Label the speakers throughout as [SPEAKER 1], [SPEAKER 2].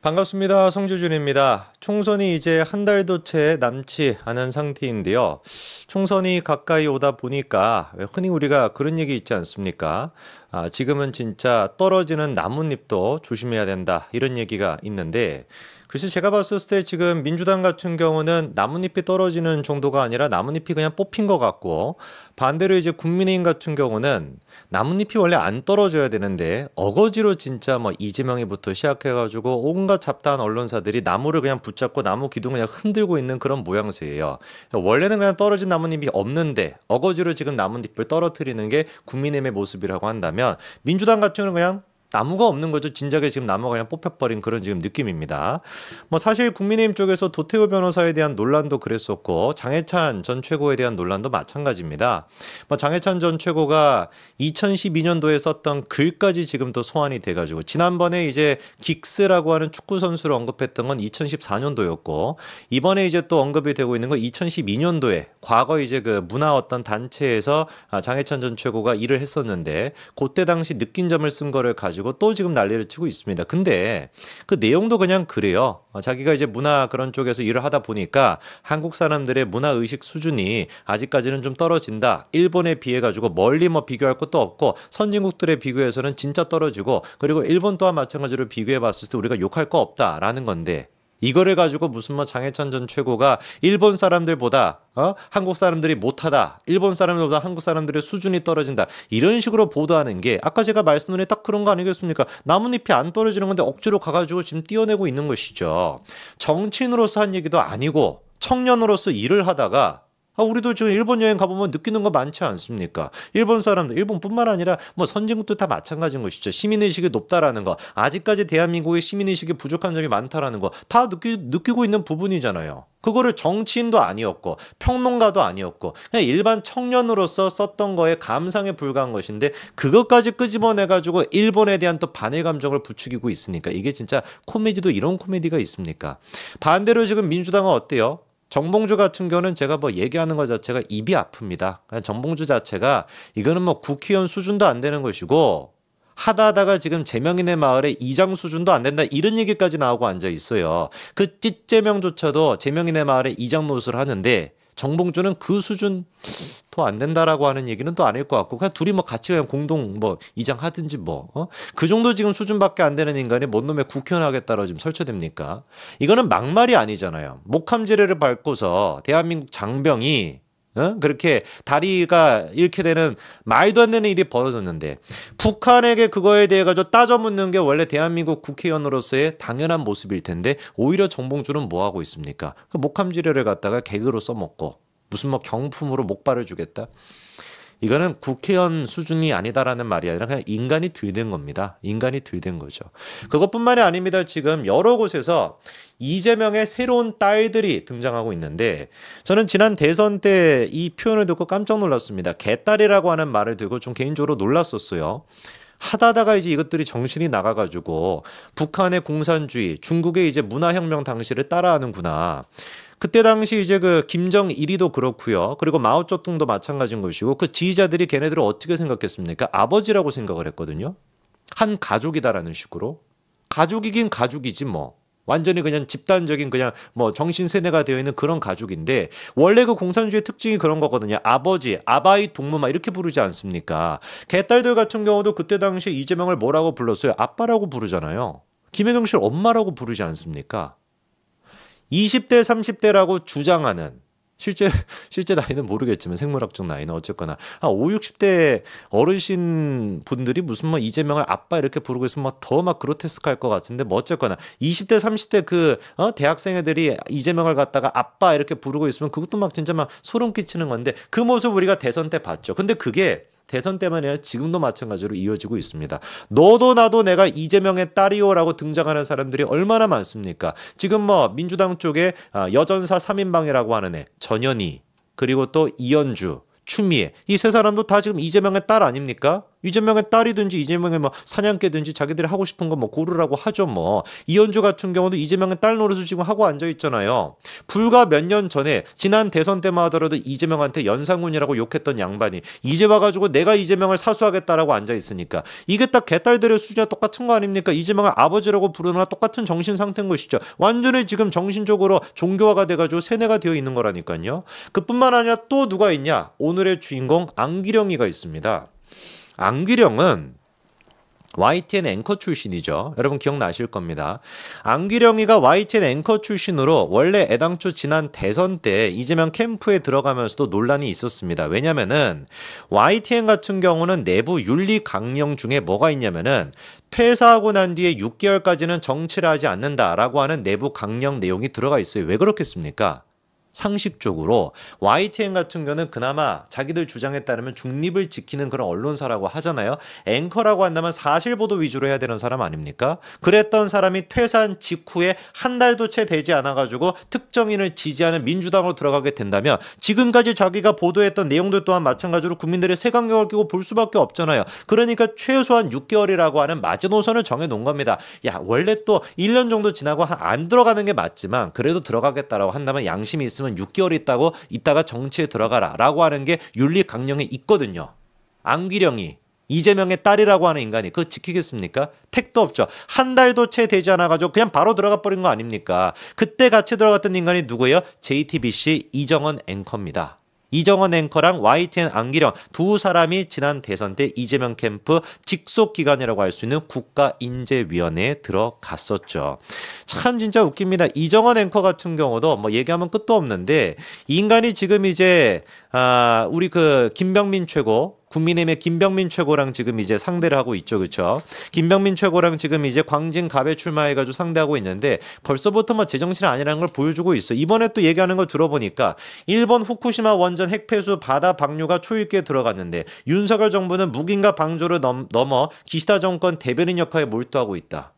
[SPEAKER 1] 반갑습니다. 성주준입니다. 총선이 이제 한 달도 채 남지 않은 상태인데요. 총선이 가까이 오다 보니까 흔히 우리가 그런 얘기 있지 않습니까? 지금은 진짜 떨어지는 나뭇잎도 조심해야 된다. 이런 얘기가 있는데 글쎄 제가 봤을 때 지금 민주당 같은 경우는 나뭇잎이 떨어지는 정도가 아니라 나뭇잎이 그냥 뽑힌 것 같고, 반대로 이제 국민의힘 같은 경우는 나뭇잎이 원래 안 떨어져야 되는데 어거지로 진짜 뭐 이재명이부터 시작해가지고 온갖 잡다한 언론사들이 나무를 그냥 붙잡고 나무 기둥 그냥 흔들고 있는 그런 모양새예요. 원래는 그냥 떨어진 나뭇잎이 없는데 어거지로 지금 나뭇잎을 떨어뜨리는 게 국민의힘의 모습이라고 한다면, 민주당 같은 경우는 그냥 나무가 없는 거죠. 진작에 지금 나무가 그냥 뽑혀버린 그런 지금 느낌입니다. 뭐 사실 국민의힘 쪽에서 도태우 변호사에 대한 논란도 그랬었고, 장해찬 전 최고에 대한 논란도 마찬가지입니다. 뭐 장해찬 전 최고가 2012년도에 썼던 글까지 지금 또 소환이 돼가지고, 지난번에 이제 긱스라고 하는 축구 선수를 언급했던 건 2014년도였고, 이번에 이제 또 언급이 되고 있는 건 2012년도에 과거 이제 그 문화 어떤 단체에서 장해찬 전 최고가 일을 했었는데, 그때 당시 느낀 점을 쓴 거를 가지고 또 지금 난리를 치고 있습니다. 근데 그 내용도 그냥 그래요. 자기가 이제 문화 그런 쪽에서 일을 하다 보니까 한국 사람들의 문화 의식 수준이 아직까지는 좀 떨어진다. 일본에 비해 가지고 멀리 뭐 비교할 것도 없고, 선진국들에 비교해서는 진짜 떨어지고, 그리고 일본 또한 마찬가지로 비교해 봤을 때 우리가 욕할 거 없다라는 건데, 이거를 가지고 무슨 뭐 장해찬 전 최고가 일본 사람들보다 한국 사람들이 못하다, 일본 사람들보다 한국 사람들의 수준이 떨어진다, 이런 식으로 보도하는 게 아까 제가 말씀드린 딱 그런 거 아니겠습니까? 나뭇잎이 안 떨어지는 건데 억지로 가가지고 지금 띄어내고 있는 것이죠. 정치인으로서 한 얘기도 아니고 청년으로서 일을 하다가, 우리도 지금 일본 여행 가보면 느끼는 거 많지 않습니까? 일본 사람들, 일본뿐만 아니라 뭐 선진국도 다 마찬가지인 것이죠. 시민의식이 높다라는 거, 아직까지 대한민국의 시민의식이 부족한 점이 많다라는 거 다 느끼고 있는 부분이잖아요. 그거를 정치인도 아니었고 평론가도 아니었고 그냥 일반 청년으로서 썼던 거에 감상에 불과한 것인데, 그것까지 끄집어내가지고 일본에 대한 또 반일 감정을 부추기고 있으니까 이게 진짜 코미디도 이런 코미디가 있습니까? 반대로 지금 민주당은 어때요? 정봉주 같은 경우는 제가 뭐 얘기하는 것 자체가 입이 아픕니다. 정봉주 자체가 이거는 뭐 국회의원 수준도 안 되는 것이고, 하다가 지금 제명인의 마을에 이장 수준도 안 된다, 이런 얘기까지 나오고 앉아 있어요. 그 찢제명조차도 제명인의 마을에 이장 노릇을 하는데, 정봉주는 그 수준 더 안 된다라고 하는 얘기는 또 아닐 것 같고, 그냥 둘이 뭐 같이 그냥 공동 뭐 이장 하든지 그 정도 지금 수준밖에 안 되는 인간이 뭔 놈의 국회의원 하겠다라고 지금 설쳐됩니까? 이거는 막말이 아니잖아요. 목함지뢰를 밟고서 대한민국 장병이 그렇게 다리가 잃게 되는 말도 안 되는 일이 벌어졌는데, 북한에게 그거에 대해 가지고 따져 묻는 게 원래 대한민국 국회의원으로서의 당연한 모습일 텐데, 오히려 정봉주는 뭐 하고 있습니까? 그 목함지뢰를 갖다가 개그로 써먹고 무슨 뭐 경품으로 목발을 주겠다. 이거는 국회의원 수준이 아니다라는 말이 아니라 그냥 인간이 들된 겁니다. 인간이 들된 거죠. 그것뿐만이 아닙니다. 지금 여러 곳에서 이재명의 새로운 딸들이 등장하고 있는데, 저는 지난 대선 때 이 표현을 듣고 깜짝 놀랐습니다. 개딸이라고 하는 말을 듣고 좀 개인적으로 놀랐었어요. 하다가 이제 이것들이 정신이 나가가지고 북한의 공산주의, 중국의 이제 문화혁명 당시를 따라하는구나. 그때 당시 이제 그 김정일이도 그렇고요. 그리고 마오쩌둥도 마찬가지인 것이고, 그 지휘자들이 걔네들을 어떻게 생각했습니까? 아버지라고 생각을 했거든요. 한 가족이다라는 식으로. 가족이긴 가족이지 뭐. 완전히 그냥 집단적인 그냥 뭐 정신 세뇌가 되어 있는 그런 가족인데, 원래 그 공산주의 특징이 그런 거거든요. 아버지, 아바이 동무 막 이렇게 부르지 않습니까? 개딸들 같은 경우도 그때 당시에 이재명을 뭐라고 불렀어요? 아빠라고 부르잖아요. 김혜경 씨를 엄마라고 부르지 않습니까? 20대, 30대라고 주장하는, 실제 나이는 모르겠지만 생물학적 나이는 어쨌거나 5, 60대 어르신 분들이 무슨 뭐 이재명을 아빠 이렇게 부르고 있으면 더 그로테스크할 것 같은데, 뭐 어쨌거나 20대, 30대 그 대학생 애들이 이재명을 갖다가 아빠 이렇게 부르고 있으면 그것도 진짜 소름 끼치는 건데, 그 모습 우리가 대선 때 봤죠. 근데 그게 대선 때만 아니라 지금도 마찬가지로 이어지고 있습니다. 너도 나도 내가 이재명의 딸이요라고 등장하는 사람들이 얼마나 많습니까? 지금 뭐 민주당 쪽에 여전사 3인방이라고 하는 애 전현희, 그리고 또 이현주, 추미애, 이 세 사람도 다 지금 이재명의 딸 아닙니까? 이재명의 딸이든지 이재명의 뭐 사냥개든지 자기들이 하고 싶은 거 뭐 고르라고 하죠 뭐. 이현주 같은 경우도 이재명의 딸 노릇을 지금 하고 앉아 있잖아요. 불과 몇 년 전에 지난 대선 때만 하더라도 이재명한테 연상훈이라고 욕했던 양반이 이제 와가지고 내가 이재명을 사수하겠다라고 앉아 있으니까 이게 딱 개딸들의 수준이 똑같은 거 아닙니까? 이재명을 아버지라고 부르는 거나 똑같은 정신 상태인 것이죠. 완전히 지금 정신적으로 종교화가 돼가지고 세뇌가 되어 있는 거라니까요. 그뿐만 아니라 또 누가 있냐? 오늘의 주인공 안기령이가 있습니다. 안기령은 YTN 앵커 출신이죠. 여러분 기억나실 겁니다. 안기령이가 YTN 앵커 출신으로 원래 애당초 지난 대선 때 이재명 캠프에 들어가면서도 논란이 있었습니다. 왜냐면은 YTN 같은 경우는 내부 윤리 강령 중에 뭐가 있냐면은 퇴사하고 난 뒤에 6개월까지는 정치를 하지 않는다라고 하는 내부 강령 내용이 들어가 있어요. 왜 그렇겠습니까? 상식적으로 YTN 같은 경우는 그나마 자기들 주장에 따르면 중립을 지키는 그런 언론사라고 하잖아요. 앵커라고 한다면 사실보도 위주로 해야 되는 사람 아닙니까? 그랬던 사람이 퇴사한 직후에 한 달도 채 되지 않아가지고 특정인을 지지하는 민주당으로 들어가게 된다면 지금까지 자기가 보도했던 내용들 또한 마찬가지로 국민들의 색안경을 끼고 볼 수밖에 없잖아요. 그러니까 최소한 6개월이라고 하는 마지노선을 정해놓은 겁니다. 야, 원래 또 1년 정도 지나고 안 들어가는 게 맞지만 그래도 들어가겠다라고 한다면 양심이 있으면 6개월 있다가 정치에 들어가라 라고 하는 게 윤리 강령에 있거든요. 안기령이 이재명의 딸이라고 하는 인간이 그거 지키겠습니까? 택도 없죠. 한 달도 채 되지 않아가지고 그냥 바로 들어가 버린 거 아닙니까? 그때 같이 들어갔던 인간이 누구예요? JTBC 이정원 앵커입니다. 이정원 앵커랑 YTN 안기령 두 사람이 지난 대선 때 이재명 캠프 직속 기관이라고 할 수 있는 국가인재위원회에 들어갔었죠. 참 진짜 웃깁니다. 이정원 앵커 같은 경우도 뭐 얘기하면 끝도 없는데 이 인간이 지금 이제 우리 그 김병민 최고 국민의힘의 김병민 최고랑 지금 이제 상대를 하고 있죠. 그렇죠? 김병민 최고랑 지금 이제 광진갑에 출마해가지고 상대하고 있는데 벌써부터 뭐 제정신 아니라는 걸 보여주고 있어요. 이번에 또 얘기하는 걸 들어보니까 일본 후쿠시마 원전 핵폐수 바다 방류가 초입기에 들어갔는데 윤석열 정부는 묵인과 방조를 넘어 기시다 정권 대변인 역할에 몰두하고 있다.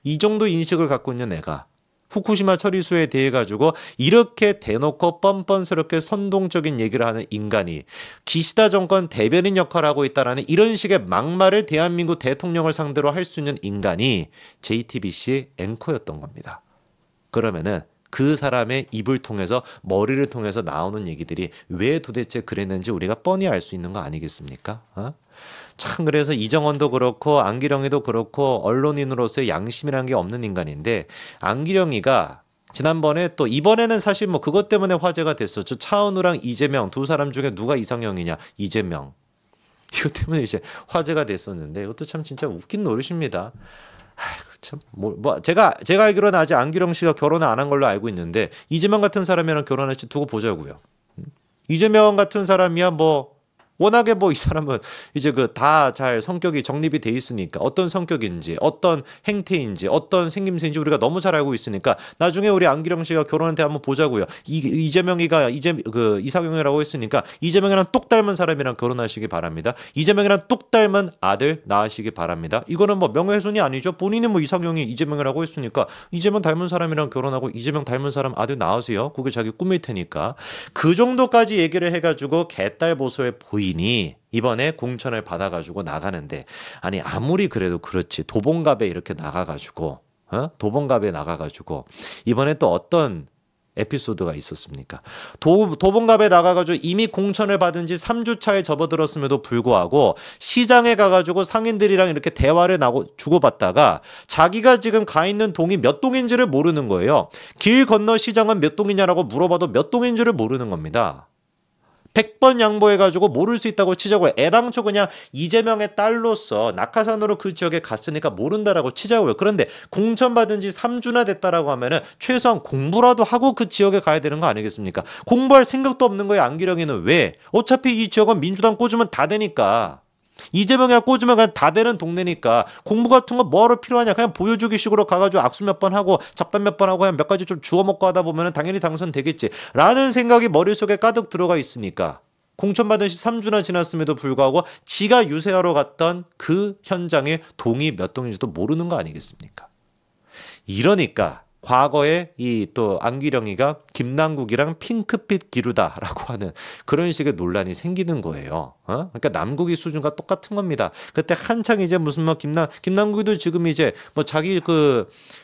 [SPEAKER 1] 이 정도 인식을 갖고 있는 애가 후쿠시마 처리수에 대해 가지고 이렇게 대놓고 뻔뻔스럽게 선동적인 얘기를 하는 인간이 기시다 정권 대변인 역할을 하고 있다라는 이런 식의 막말을 대한민국 대통령을 상대로 할 수 있는 인간이 JTBC 앵커였던 겁니다. 그러면은 그 사람의 입을 통해서 머리를 통해서 나오는 얘기들이 왜 도대체 그랬는지 우리가 뻔히 알 수 있는 거 아니겠습니까? 참 그래서 이정원도 그렇고 안기령이도 그렇고 언론인으로서의 양심이라는 게 없는 인간인데 안기령이가 지난번에 또 이번에는 사실 뭐 그것 때문에 화제가 됐었죠. 차은우랑 이재명 두 사람 중에 누가 이상형이냐? 이재명. 이것 때문에 이제 화제가 됐었는데 이것도 참 진짜 웃긴 노릇입니다. 참 제가 알기로는 아직 안기령 씨가 결혼을 안 한 걸로 알고 있는데 이재명 같은 사람이랑 결혼할지 두고 보자고요. 이재명 같은 사람이야 뭐 워낙에 뭐 이 사람은 이제 그 다 잘 성격이 정립이 돼 있으니까 어떤 성격인지 어떤 행태인지 어떤 생김새인지 우리가 너무 잘 알고 있으니까 나중에 우리 안기령 씨가 결혼할 때 한번 보자고요. 이재명이가 이상형이라고 했으니까 이재명이랑 똑 닮은 사람이랑 결혼하시기 바랍니다. 이재명이랑 똑 닮은 아들 낳으시기 바랍니다. 이거는 뭐 명예훼손이 아니죠. 본인이 뭐 이상형이 이재명이라고 했으니까 이재명 닮은 사람이랑 결혼하고 이재명 닮은 사람 아들 낳으세요. 그게 자기 꿈일 테니까 그 정도까지 얘기를 해가지고 개딸 보소에 보이. 이번에 공천을 받아가지고 나가는데 아니 아무리 그래도 그렇지 도봉갑에 이렇게 나가가지고 도봉갑에 나가가지고 이번에 또 어떤 에피소드가 있었습니까? 도봉갑에 나가가지고 이미 공천을 받은 지 3주차에 접어들었음에도 불구하고 시장에 가가지고 상인들이랑 이렇게 대화를 주고받다가 자기가 지금 가 있는 동이 몇 동인지를 모르는 거예요. 길 건너 시장은 몇 동이냐라고 물어봐도 몇 동인지를 모르는 겁니다. 100번 양보해가지고 모를 수 있다고 치자고요. 애당초 그냥 이재명의 딸로서 낙하산으로 그 지역에 갔으니까 모른다라고 치자고요. 그런데 공천받은 지 3주나 됐다라고 하면은 최소한 공부라도 하고 그 지역에 가야 되는 거 아니겠습니까? 공부할 생각도 없는 거예요. 안기령이는 왜? 어차피 이 지역은 민주당 꽂으면 다 되니까. 이재명이야 꽂으면 그냥 다 되는 동네니까 공부 같은 거 뭐하러 필요하냐 그냥 보여주기 식으로 가가지고 악수 몇 번 하고 잡담 몇 번 하고 그냥 몇 가지 좀 주워 먹고 하다 보면 당연히 당선되겠지 라는 생각이 머릿속에 가득 들어가 있으니까 공천받은 지 3주나 지났음에도 불구하고 지가 유세하러 갔던 그 현장에 동이 몇 동인지도 모르는 거 아니겠습니까? 이러니까 과거에 이 또 안기령이가 김남국이랑 핑크빛 기루다라고 하는 그런 식의 논란이 생기는 거예요. 그러니까 남국이 수준과 똑같은 겁니다. 그때 한창 이제 무슨 뭐 김남국이도 지금 이제 뭐 자기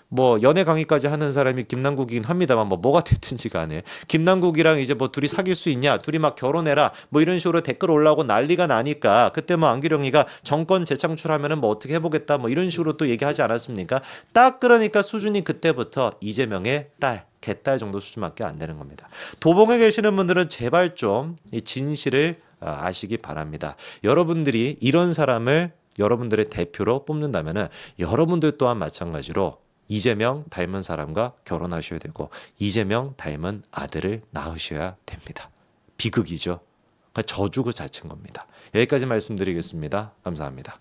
[SPEAKER 1] 뭐 연애 강의까지 하는 사람이 김남국이긴 합니다만 뭐가 됐든지 간에 김남국이랑 이제 뭐 둘이 사귈 수 있냐, 둘이 막 결혼해라 뭐 이런 식으로 댓글 올라오고 난리가 나니까 그때 뭐 안기령이가 정권 재창출하면은 뭐 어떻게 해보겠다 뭐 이런 식으로 또 얘기하지 않았습니까? 딱 그러니까 수준이 그때부터 이재명의 딸, 개딸 정도 수준밖에 안 되는 겁니다. 도봉에 계시는 분들은 제발 좀 이 진실을 아시기 바랍니다. 여러분들이 이런 사람을 여러분들의 대표로 뽑는다면은 여러분들 또한 마찬가지로 이재명 닮은 사람과 결혼하셔야 되고 이재명 닮은 아들을 낳으셔야 됩니다. 비극이죠. 그러니까 저주 그 자체인 겁니다. 여기까지 말씀드리겠습니다. 감사합니다.